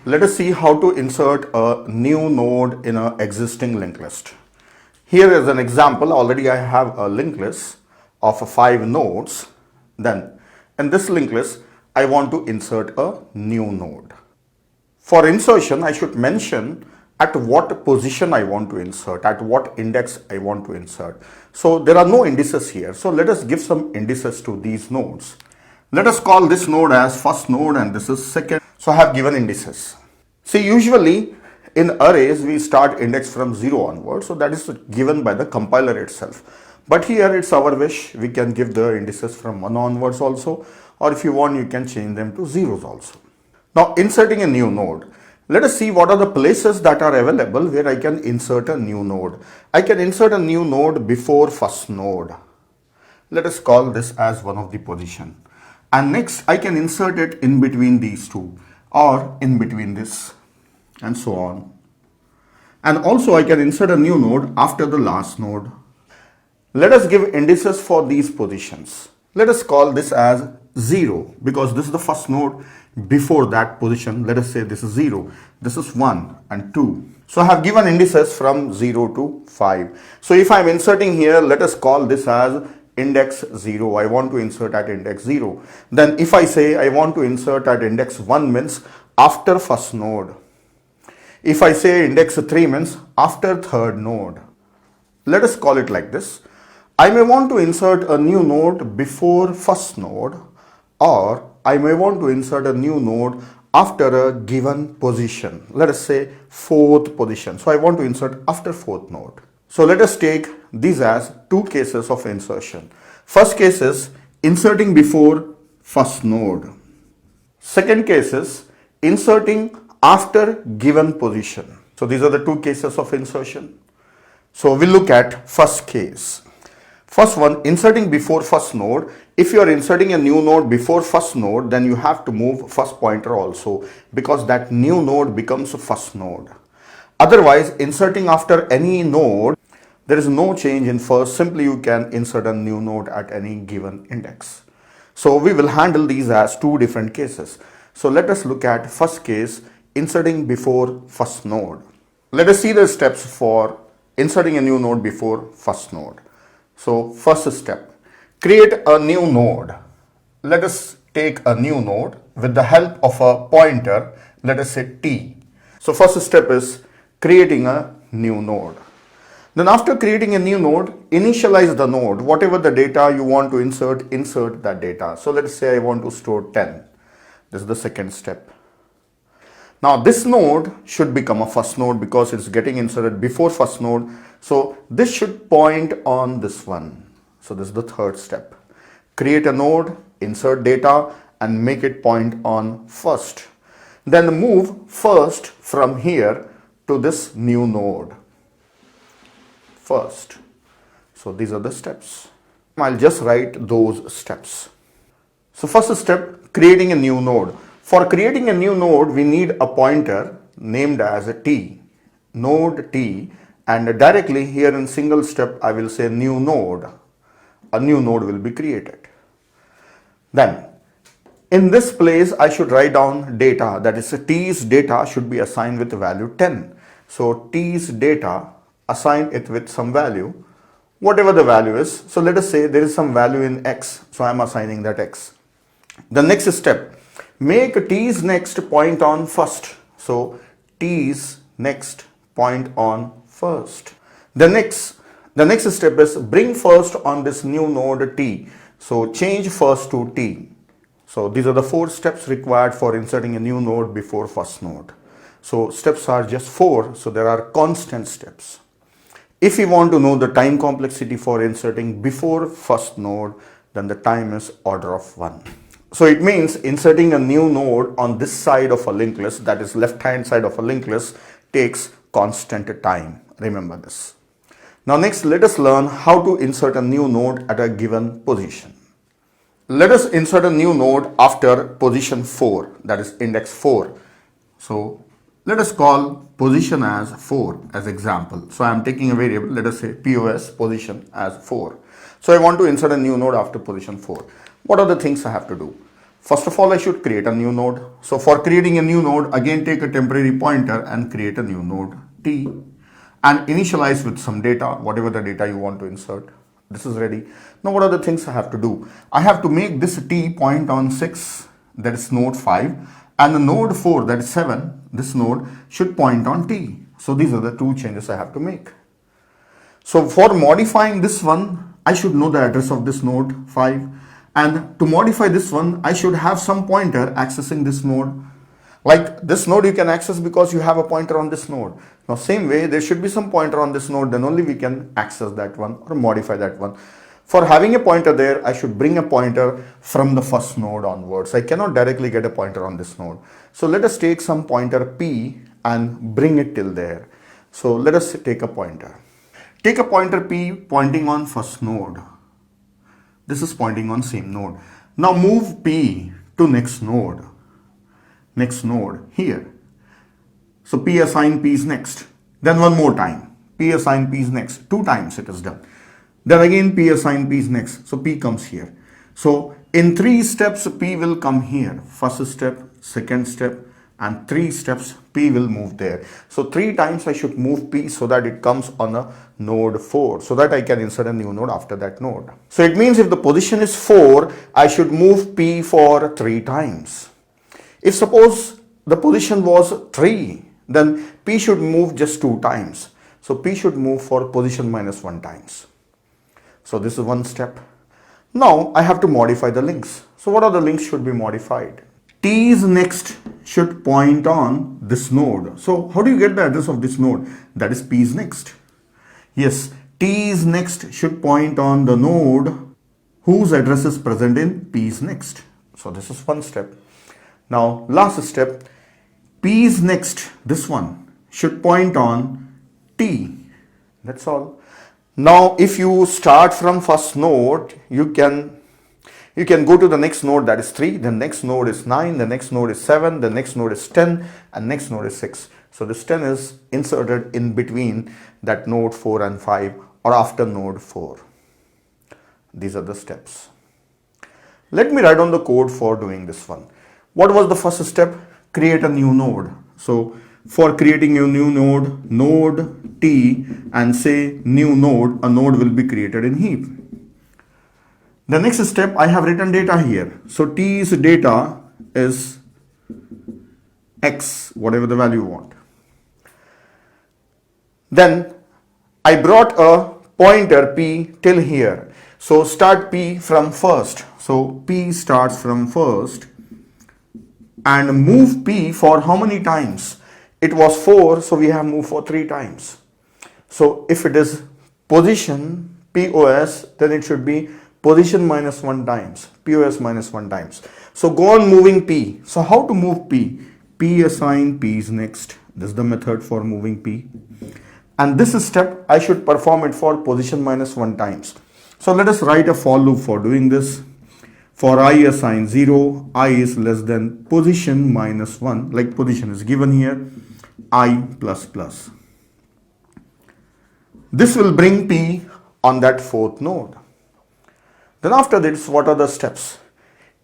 Let us see how to insert a new node in an existing linked list. Here is an example. Already I have a linked list of 5 nodes. Then in this linked list, I want to insert a new node. For insertion, I should mention at what position I want to insert, at what index I want to insert. So there are no indices here. So let us give some indices to these nodes. Let us call this node as first node and this is second. So I have given indices. See, usually in arrays we start index from 0 onwards. So that is given by the compiler itself. But here it's our wish. We can give the indices from 1 onwards also. Or if you want, you can change them to zeros also. Now inserting a new node. Let us see what are the places that are available where I can insert a new node. I can insert a new node before first node. Let us call this as one of the position. And next I can insert it in between these two or in between this and so on. And also I can insert a new node after the last node. Let us give indices for these positions. Let us call this as 0 because this is the first node before that position. Let us say this is 0. This is 1 and 2. So I have given indices from 0 to 5. So if I am inserting here, let us call this as index 0. I want to insert at index 0. Then if I say I want to insert at index 1 means after first node. If I say index 3 means after third node. Let us call it like this. I may want to insert a new node before first node, or I may want to insert a new node after a given position. Let us say fourth position. So I want to insert after fourth node. So let us take these as two cases of insertion. First case is inserting before first node. Second case is inserting after given position. So these are the two cases of insertion. So we'll look at first case. First one, inserting before first node. If you are inserting a new node before first node, then you have to move first pointer also because that new node becomes a first node. Otherwise, inserting after any node, there is no change in first. Simply you can insert a new node at any given index. So we will handle these as two different cases. So let us look at first case, inserting before first node. Let us see the steps for inserting a new node before first node. So first step, create a new node. Let us take a new node with the help of a pointer. Let us say t. So first step is creating a new node. Then after creating a new node, initialize the node. Whatever the data you want to insert, insert that data. So let's say I want to store 10. This is the second step. Now this node should become a first node because it's getting inserted before first node. So this should point on this one. So this is the third step. Create a node, insert data and make it point on first. Then move first from here to this new node. First. So these are the steps. I'll just write those steps. So first step, creating a new node. For creating a new node, we need a pointer named as a t, node t, and directly here in single step, I will say new node. A new node will be created. Then in this place, I should write down data. That is t's data should be assigned with value 10. So t's data, assign it with some value, whatever the value is. So let us say there is some value in x. So I'm assigning that x. The next step, make t's next point on first. So t's next point on first. The next step is bring first on this new node t. So change first to t. So these are the 4 steps required for inserting a new node before first node. So steps are just 4. So there are constant steps. If you want to know the time complexity for inserting before first node, then the time is order of 1. So it means inserting a new node on this side of a linked list, that is left hand side of a linked list, takes constant time. Remember this. Now next, let us learn how to insert a new node at a given position. Let us insert a new node after position 4, that is index 4. So let us call position as 4 as example. So I am taking a variable, let us say POS position as 4. So I want to insert a new node after position 4. What are the things I have to do? First of all, I should create a new node. So for creating a new node, again take a temporary pointer and create a new node t and initialize with some data, whatever the data you want to insert. This is ready. Now what are the things I have to do? I have to make this t point on 6, that is node 5, and the node 4, that is 7, this node should point on t. So these are the two changes I have to make. So for modifying this one, I should know the address of this node 5, and to modify this one, I should have some pointer accessing this node. Like this node you can access because you have a pointer on this node. Now same way, there should be some pointer on this node, then only we can access that one or modify that one. For having a pointer there, I should bring a pointer from the first node onwards. I cannot directly get a pointer on this node. So let us take some pointer p and bring it till there. So let us take a pointer. Take a pointer p pointing on first node. This is pointing on same node. Now move p to next node. Next node here. So p assign p is next. Then one more time. P assign p is next. 2 times it is done. Then again p assign p is next. So p comes here. So in 3 steps p will come here. First step, second step, and 3 steps p will move there. So 3 times I should move p so that it comes on a node 4, so that I can insert a new node after that node. So it means if the position is 4, I should move p for 3 times. If suppose the position was 3, then p should move just 2 times. So p should move for position minus 1 times. So this is one step. Now I have to modify the links. So what are the links should be modified? T's next should point on this node. So how do you get the address of this node? That is P's next. Yes, T's next should point on the node whose address is present in P's next. So this is one step. Now last step, P's next, this one, should point on T. That's all. Now if you start from first node, you can go to the next node, that is 3, the next node is 9, the next node is 7, the next node is 10, and next node is 6. So this 10 is inserted in between that node 4 and 5 or after node 4. These are the steps. Let me write down the code for doing this one. What was the first step? Create a new node. So for creating a new node, node T, and say new node, a node will be created in heap. The next step, I have written data here. So T's data is X, whatever the value you want. Then I brought a pointer P till here. So start P from first. So P starts from first and move P for how many times? It was 4, so we have moved for 3 times. So if it is position POS, then it should be position minus 1 times, POS minus 1 times. So go on moving P. So how to move P? P assign P is next. This is the method for moving P. And this step, I should perform it for position minus 1 times. So let us write a for loop for doing this. For I assign 0, I is less than position minus 1, like position is given here, I plus plus. This will bring P on that 4th node. Then after this, what are the steps?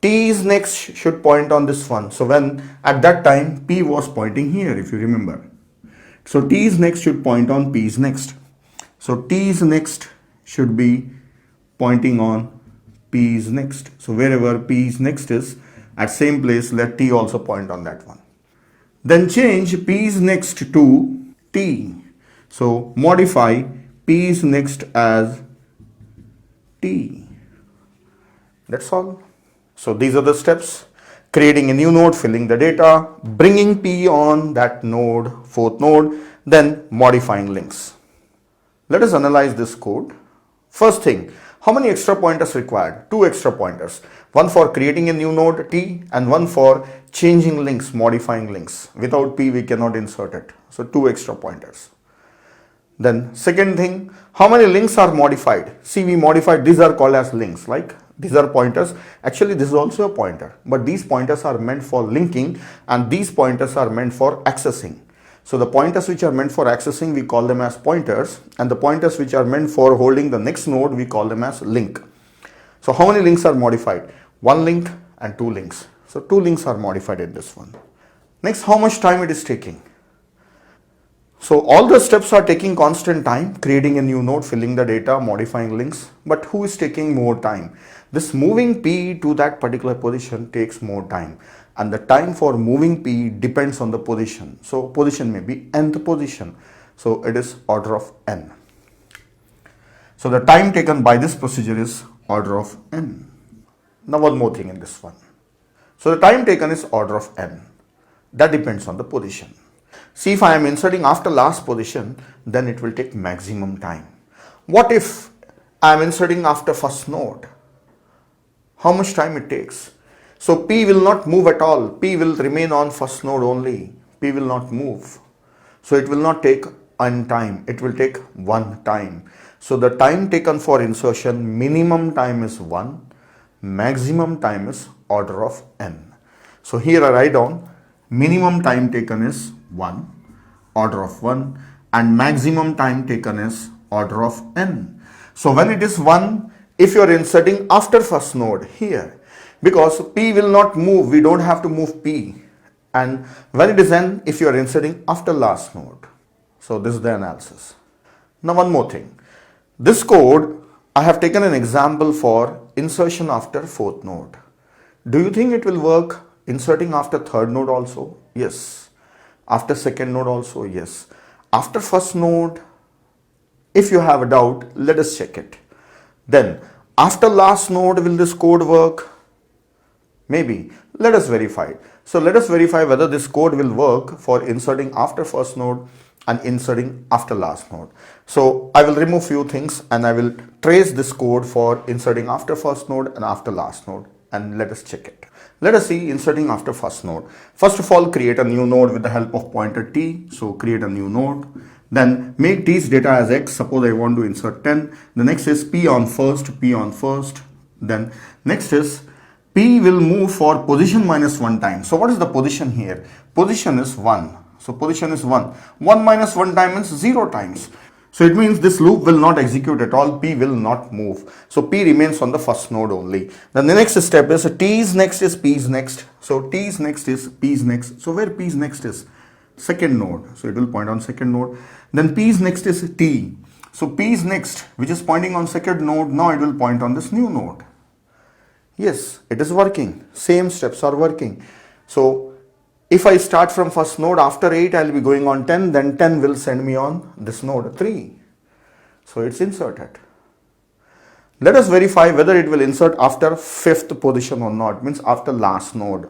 T is next should point on this one. So when at that time P was pointing here, if you remember. So T is next should point on P is next. So T is next should be pointing on P is next. So wherever P is next is, at same place, let T also point on that one. Then change P is next to T. So modify P is next as T. That's all. So these are the steps. Creating a new node, filling the data, bringing P on that node, 4th node, then modifying links. Let us analyze this code. First thing, how many extra pointers required? 2 extra pointers. One for creating a new node T and one for changing links, modifying links. Without P we cannot insert it. So 2 extra pointers. Then second thing, how many links are modified? See, we modified, these are called as links, like these are pointers. Actually this is also a pointer, but these pointers are meant for linking and these pointers are meant for accessing. So the pointers which are meant for accessing, we call them as pointers, and the pointers which are meant for holding the next node, we call them as link. So how many links are modified? 1 link and 2 links. So 2 links are modified in this one. Next, how much time it is taking? So all the steps are taking constant time, creating a new node, filling the data, modifying links. But who is taking more time? This moving P to that particular position takes more time. And the time for moving P depends on the position. So position may be nth position. So it is order of n. So the time taken by this procedure is order of n. Now one more thing in this one. So the time taken is order of n. That depends on the position. See, if I am inserting after last position, then it will take maximum time. What if I am inserting after first node? How much time it takes? So P will not move at all. P will remain on first node only. P will not move. So it will not take n time. It will take 1 time. So the time taken for insertion, minimum time is 1. Maximum time is order of n. So here I write down minimum time taken is 1, order of 1, and maximum time taken is order of n. So when it is 1, if you are inserting after first node here, because P will not move, we don't have to move P. And when it is n, if you are inserting after last node. So this is the analysis. Now one more thing. This code, I have taken an example for insertion after fourth node. Do you think it will work inserting after third node also? Yes. After second node also? Yes. After first node, if you have a doubt, let us check it. Then after last node, will this code work? Maybe. Let us verify. So let us verify whether this code will work for inserting after first node and inserting after last node. So I will remove few things and I will trace this code for inserting after first node and after last node, and let us check it. Let us see inserting after first node. First of all, create a new node with the help of pointer t. So create a new node. Then make t's data as x. Suppose I want to insert 10. The next is p on first, p on first. Then next is p will move for position minus 1 time. So what is the position here? Position is 1. So position is 1. 1 minus 1 time means 0 times. So it means this loop will not execute at all. P will not move. So P remains on the first node only. Then the next step is T's next is P's next. So T's next is P's next. So where P's next is? Second node. So it will point on second node. Then P's next is T. So P's next, which is pointing on second node, now it will point on this new node. Yes, it is working. Same steps are working. So if I start from first node, after 8 I will be going on 10, then 10 will send me on this node 3. So it's inserted. Let us verify whether it will insert after fifth position or not, means after last node.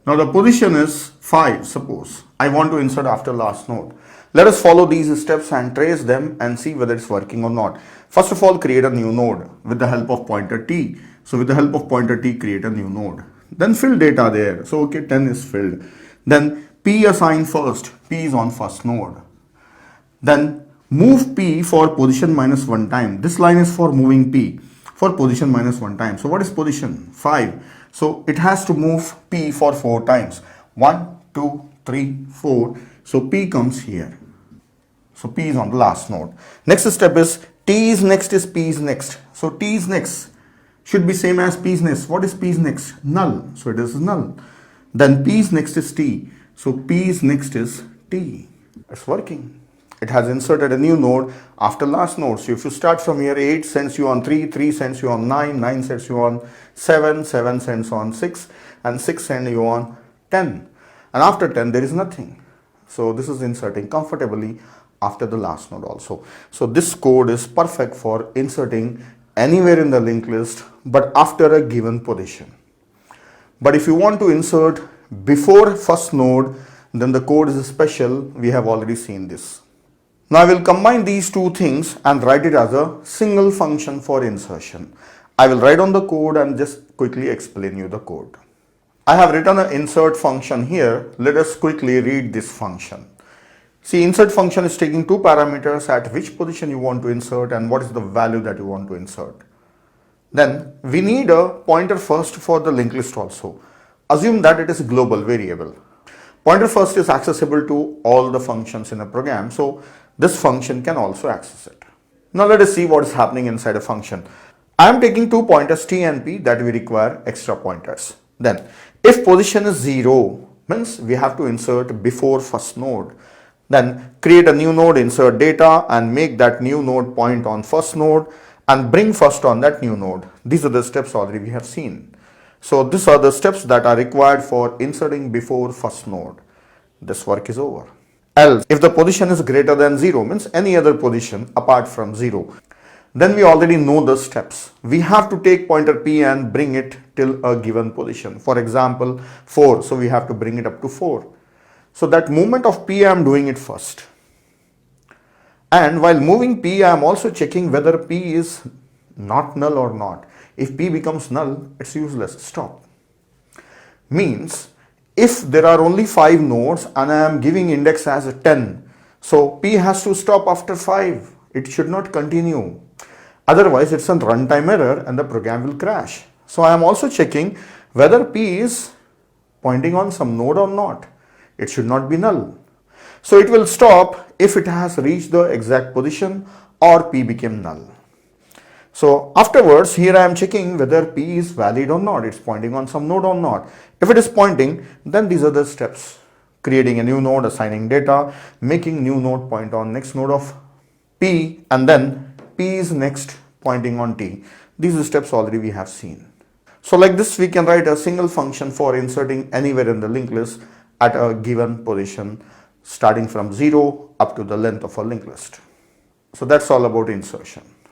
Now the position is 5, suppose. I want to insert after last node. Let us follow these steps and trace them and see whether it's working or not. First of all, create a new node with the help of pointer t. So with the help of pointer t, create a new node. Then fill data there. So okay, 10 is filled. Then P assign first. P is on first node. Then move P for position minus 1 time. This line is for moving P for position minus 1 time. So what is position? 5. So it has to move P for 4 times. 1, 2, 3, 4. So P comes here. So P is on the last node. Next step is T is next is P is next. So T is next should be same as P's next. What is P's next? Null. So it is null. Then P's next is T. So P's next is T. It's working. It has inserted a new node after last node. So if you start from here, 8 sends you on 3, 3 sends you on 9, 9 sends you on 7, 7 sends on 6, and 6 sends you on 10. And after 10, there is nothing. So this is inserting comfortably after the last node also. So this code is perfect for inserting anywhere in the linked list, but after a given position. But if you want to insert before first node, then the code is special. We have already seen this. Now I will combine these two things and write it as a single function for insertion. I will write on the code and just quickly explain you the code. I have written an insert function here. Let us quickly read this function. See, insert function is taking two parameters, at which position you want to insert and what is the value that you want to insert. Then we need a pointer first for the linked list also. Assume that it is a global variable. Pointer first is accessible to all the functions in a program, so this function can also access it. Now let us see what is happening inside a function. I am taking two pointers t and p that we require extra pointers. Then if position is 0, means we have to insert before first node. Then create a new node, insert data and make that new node point on first node and bring first on that new node. These are the steps already we have seen. So these are the steps that are required for inserting before first node. This work is over. Else, if the position is greater than 0, means any other position apart from 0, then we already know the steps. We have to take pointer P and bring it till a given position. For example, 4. So we have to bring it up to 4. So that movement of P, I am doing it first. And while moving P, I am also checking whether P is not null or not. If P becomes null, it's useless. Stop. Means if there are only 5 nodes and I am giving index as a 10, so P has to stop after 5. It should not continue. Otherwise, it's a runtime error and the program will crash. So I am also checking whether P is pointing on some node or not. It should not be null. So it will stop if it has reached the exact position or P became null. So afterwards, here I am checking whether P is valid or not. It's pointing on some node or not. If it is pointing, then these are the steps. Creating a new node, assigning data, making new node point on next node of P, and then P is next pointing on T. These are steps already we have seen. So like this, we can write a single function for inserting anywhere in the linked list at a given position, starting from 0 up to the length of a linked list. So that's all about insertion.